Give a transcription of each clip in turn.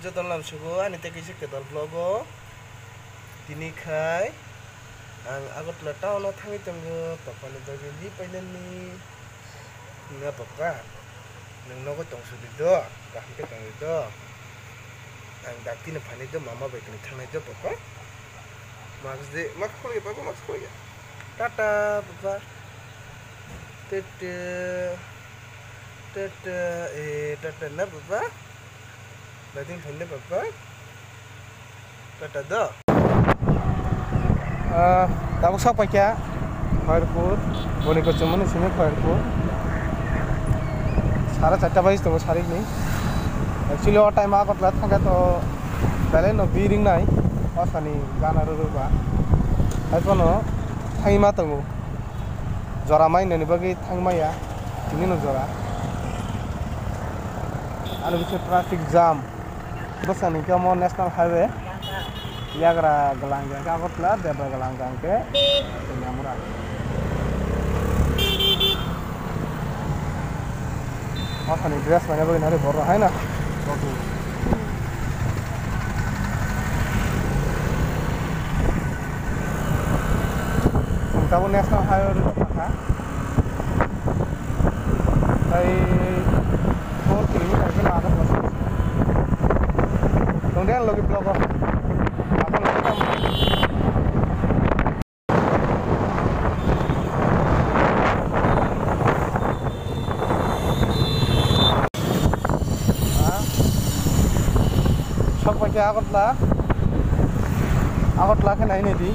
joton lam sugo ani te kisi kedal vlogo tini khai ang Agartala town o thangi tongo papa ni bagi di painani nga papa nang nogo tongsudi do kaham ke tongi do ang dakti na phani do mama bai kini thangnai do papa max kholi papa max kholi tata papa tete tata na papa Bading phande papa tata do tabuk sa pakya Khairpur boni ko chumani sine Khairpur sara 4 bajis to sarik ni actually o time Agartala thanga to bale no biring nai osani gana ru ba aipono thaima tango jora mai nani bagi thangmaya tini no jora anu biche traffic jam bosani kamo national highway yagra galanggang Agartala deba galanggang ke Nyamura osani dress mana bagi nari borro hai na babu kamu national highway apa ai 4 kilometer ke laga bus kemudian lagi blok apa sok pakai Agartala ke naik nih di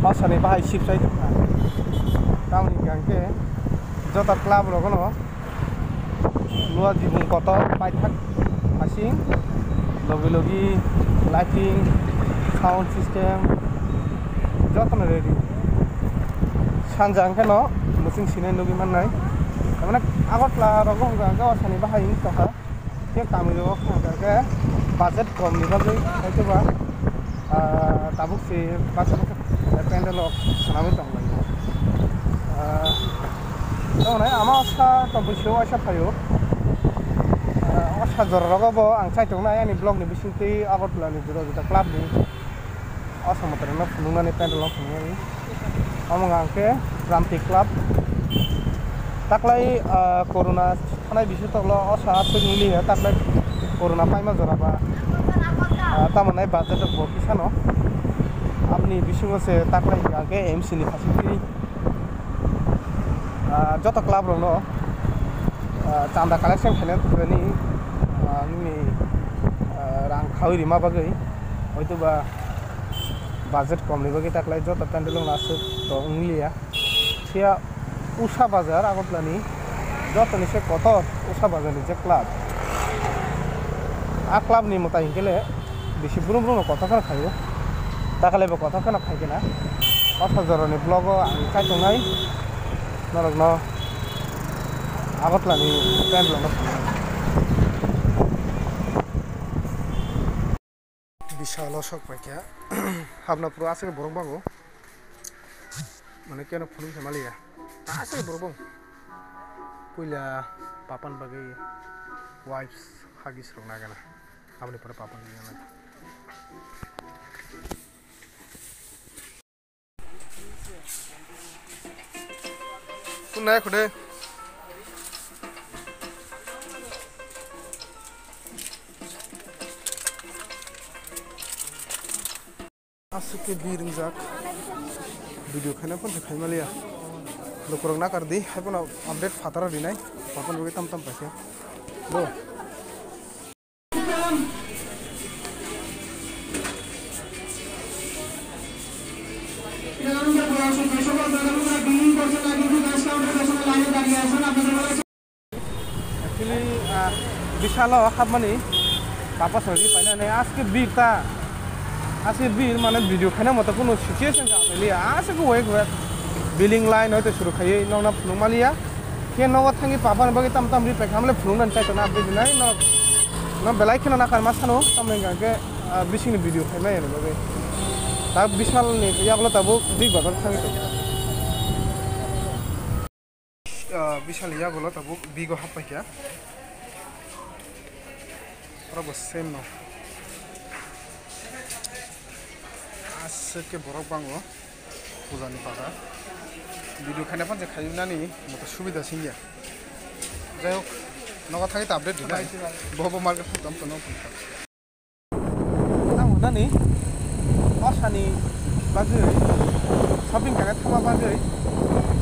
pasane bahai ship sai tukha tamni gangke jota club ro kono lua jibung koto pai thak asing logi lighting sound system jota na ready sanjang ke no musin sine logi man nai tamane Agartala ro ko gangke asane bahai ni tukha ke kami ro gangke budget kom ni bagai itu ba tabuk si pasal pendel of sanami tong lagi to nai ama asa to bisho asa phayo asa jorrogo bo ang chai tong nai ani blog ni bisinti Agartala ni juro jota club ni asa motor na fununa ni pendel of ni among angke Ramti club taklai corona thanai bisu toklo asa sungli ha taklai corona paima jora ba tamanai budget of kisano আপনি বিশুঙ্গ সে তাকলাই আগে এমসি নি ফাসিলিটি যত ক্লাব রং চান্দা কালেকশন খাইলে নি নি রাং খাওয়ি मा बागै হয়তোবা বাজেট কম নি বাগै তাকলাই যত প্যান্ডেল আছে তো উংলিয়া সিয়া উষা বাজার Agartala যত নিছে কত উষা বাজার নি যে ক্লাব আ ক্লাব নি মতা হিকেলে বেশি বুরুম বুরুম কত করে খাইও takale bo kotha kana khai kena osajoroni blog o ang chai tongnai norok no Agartala ni pendel no bishal oshok paikya habna puro ase borong bango mane keno phunung samaliya ase borong puila papan bagai wives hagis rongna gana abni pore papan gana Kunai kude asuke biring jak video khana pon khai malia lokorong na kar di hapon update fatara dinai papon boge tam tam paise bo actually বিশাল খাবমানি পাপা সরি পাইনা নে আজকে বীরতা আজকে বীর মানে ভিডিও খানা মতো কোনো সিচুয়েশন যাবে আজকে কো ওয়েক বিলিং লাইন হয়তো শুরু খাই নংনা ফুলমালিয়া কে নগদ থাকি পাপান বাকি তাম তাম রি পেক আমলে ফুলুং নান চাইতো না আপডেট নাই ন বেলাই কেন না কার মাসানো তামনে গাকে বিসিনি ভিডিও খাই মাই এনে তা বিশাল নি ইয়াগলো তাবো বিগ বাবার থাকি বিশাল ইয়াগলো তাবো বিগ হাপাইকা Rabo same no. Asik ke borok bango. Pujani pada. Video kena pun je kayu nani, muka subi dah singgah. Jauh, nak thang itu update juga. Bawa market pun tam penuh pun. Tahu nani? Asani bagai shopping jangan sama bagai.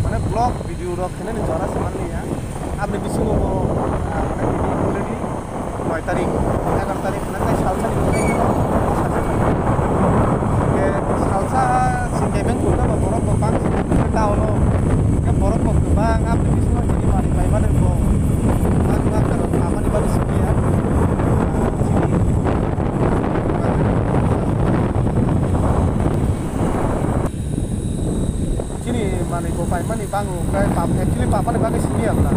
Mana vlog video rok kena ni jara seman ni ya. Abni bisu mo mana ini already 9 tarik, 11 tarik nanti salsa ni boleh kita ke salsa singkai bengkulu na borok bopang singkai tahu lo. Ke borok bopang abni bisu mo jadi mari mai mana bo. Mana kalau aman di bawah sini ya. Mana ibu pai mana bangu kayak papa actually papa ni bagai sini apa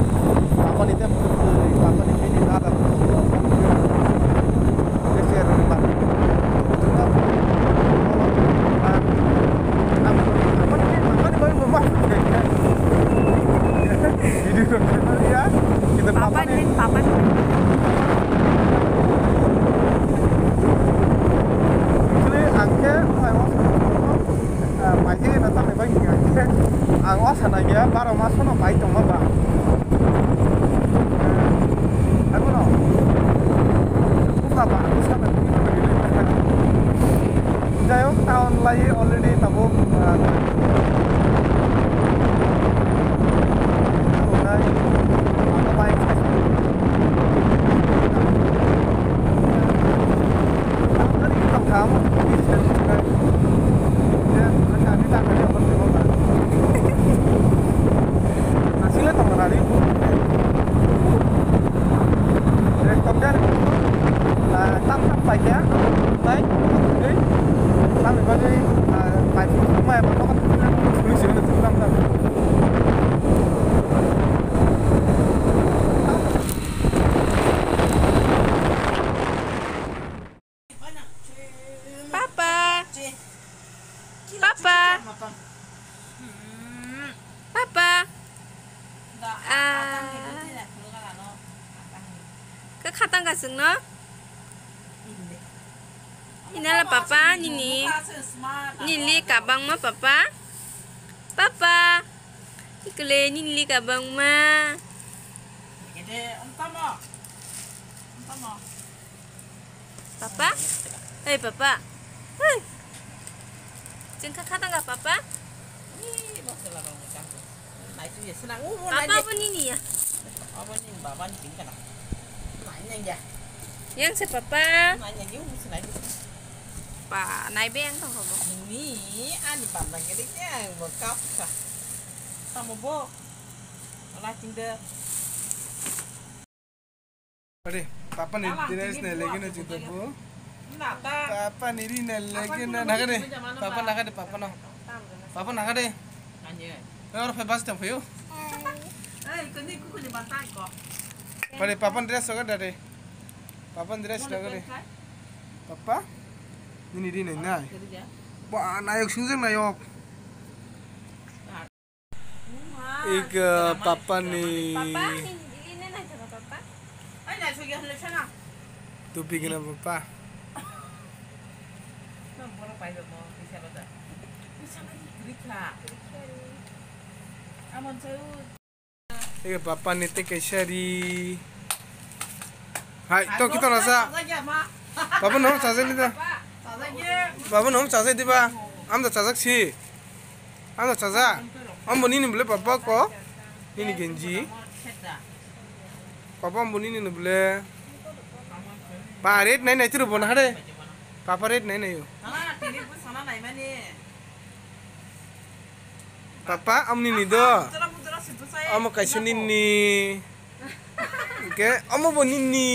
papa ni tu papa ni ini ada share rumah apa ni baru rumah video ya kita papa ni actually angke maji nata ni bagi angke angwa sana dia baru masuk no baik tong apa aku no apa aku sana jayo tahun lagi already tahu mulai apa baik dari kita kamu ya ada kita ada bertemu hasilnya tak menarik rekomendasi tampak saja baik oke kami bagi baik semua yang berkaitan dengan tulis ini tentang Papa. Ke khatang ka sung no? Inala papa nini. Nili kabang ma papa. Papa. Ikule nili kabang ma. Papa? Hey papa. Hey. Jeng ka khatang ka papa? Papa pun ini ya? Apa ni bapa ni tinggal lah. Nanya je. Yang si papa? Nanya je mesti nanya. Pa, naik beng tau kamu? Ini ani papa yang dia berkap sah. Sama bo. Olah tinggal. Pade, papa ni dinas ni lagi na juta bo. Nata. Papa ni di na lagi na naga de. Papa naga de papa no. Papa naga de. Nanya. Orang febas jam fayu. Kini aku ni bantai kok. Pade papa dress soga dade. Papa dress soga de. Papa? Ini di na nai. Wah, nayok sinjeng nayok. Ik papa ni. Papa, ini nak coba papa? Ay, nak sugi hasil sana. Tupi kena papa. Boleh payah mo bisa bata. Bisa lagi kerja. Aman saya. Ik papa ni te kesari. Hai, to kita rasa. Papa nom saja ni ta. Papa nom saja di ba. Am dah saja si. Am dah saja. Am boni ni boleh papa ko. Ini genji. Papa am boni ni boleh. Pa rate naik tu rupon ada. Papa rate naik yo. Papa am ni do. Am kaisi ni. Okay, am boni ni.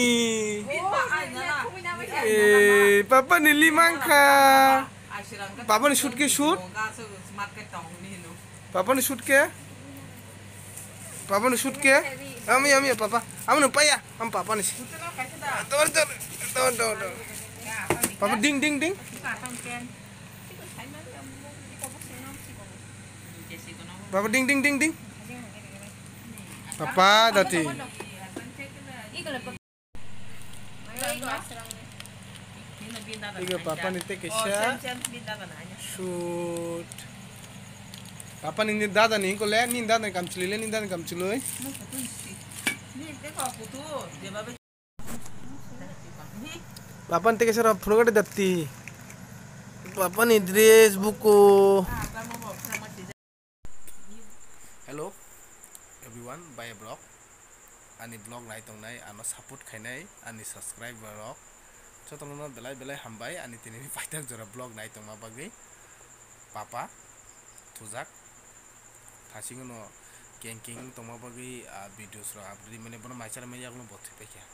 Papa ni limangka. Papa ni shoot ke shoot. Papa ni shoot ke? Papa ni shoot ke? Ami papa. Am nu paya. Am papa ni. Tor. Papa ding. Papa ding. Papa dati. Iga papa ni te kesha shoot papa ni dada ni ko le ni dada kam chili le ni dada kam chiloi papa ni te kesha phurogate datti papa ni dress buku. Hello everyone by blog ani blog nai tong nai ano support khainai ani subscriber rok chotono belai hambai ani tini paitak jora blog nai tong ma bagi papa tujak thasingono kenking tong ma bagi videos ro update mane bono maisar me yakno bothi pekya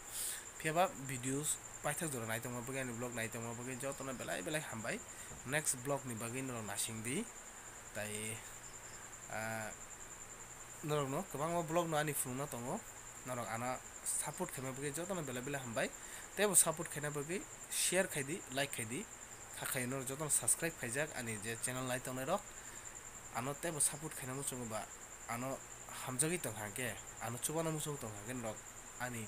pheba videos paitak jora nai tong ma bagi ani blog nai tong ma bagi jotono belai hambai next blog ni bagi no nasingdi tai norok no kabang blog no ani phunu tongo norok ana support khema bagi jotono belai hambai tebo support khena bagi share khaidi like khaidi khakai no jotono subscribe khaijak ani je channel nai tongnai rok ano tebo support khena mo chungo ba ano hamjagi tong hangke ano chubana mo chung tong hangke rok ani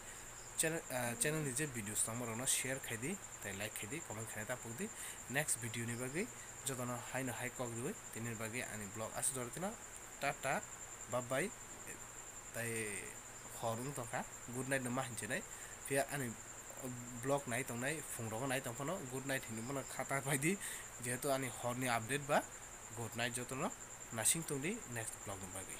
channel ni je videos tongmoro no share khaidi tai like khaidi comment khena ta pugdi next video ni bagi jotono haino hai kok dui tinir bagi ani blog asu dortina tata bye bye tai khorung tongka good night ma hinchai pia ani blog nai tongnai fungrok nai tongfano good night hinmono khata baidi jehetu ani horni update ba good night jotono nasing tongdi next blog bagi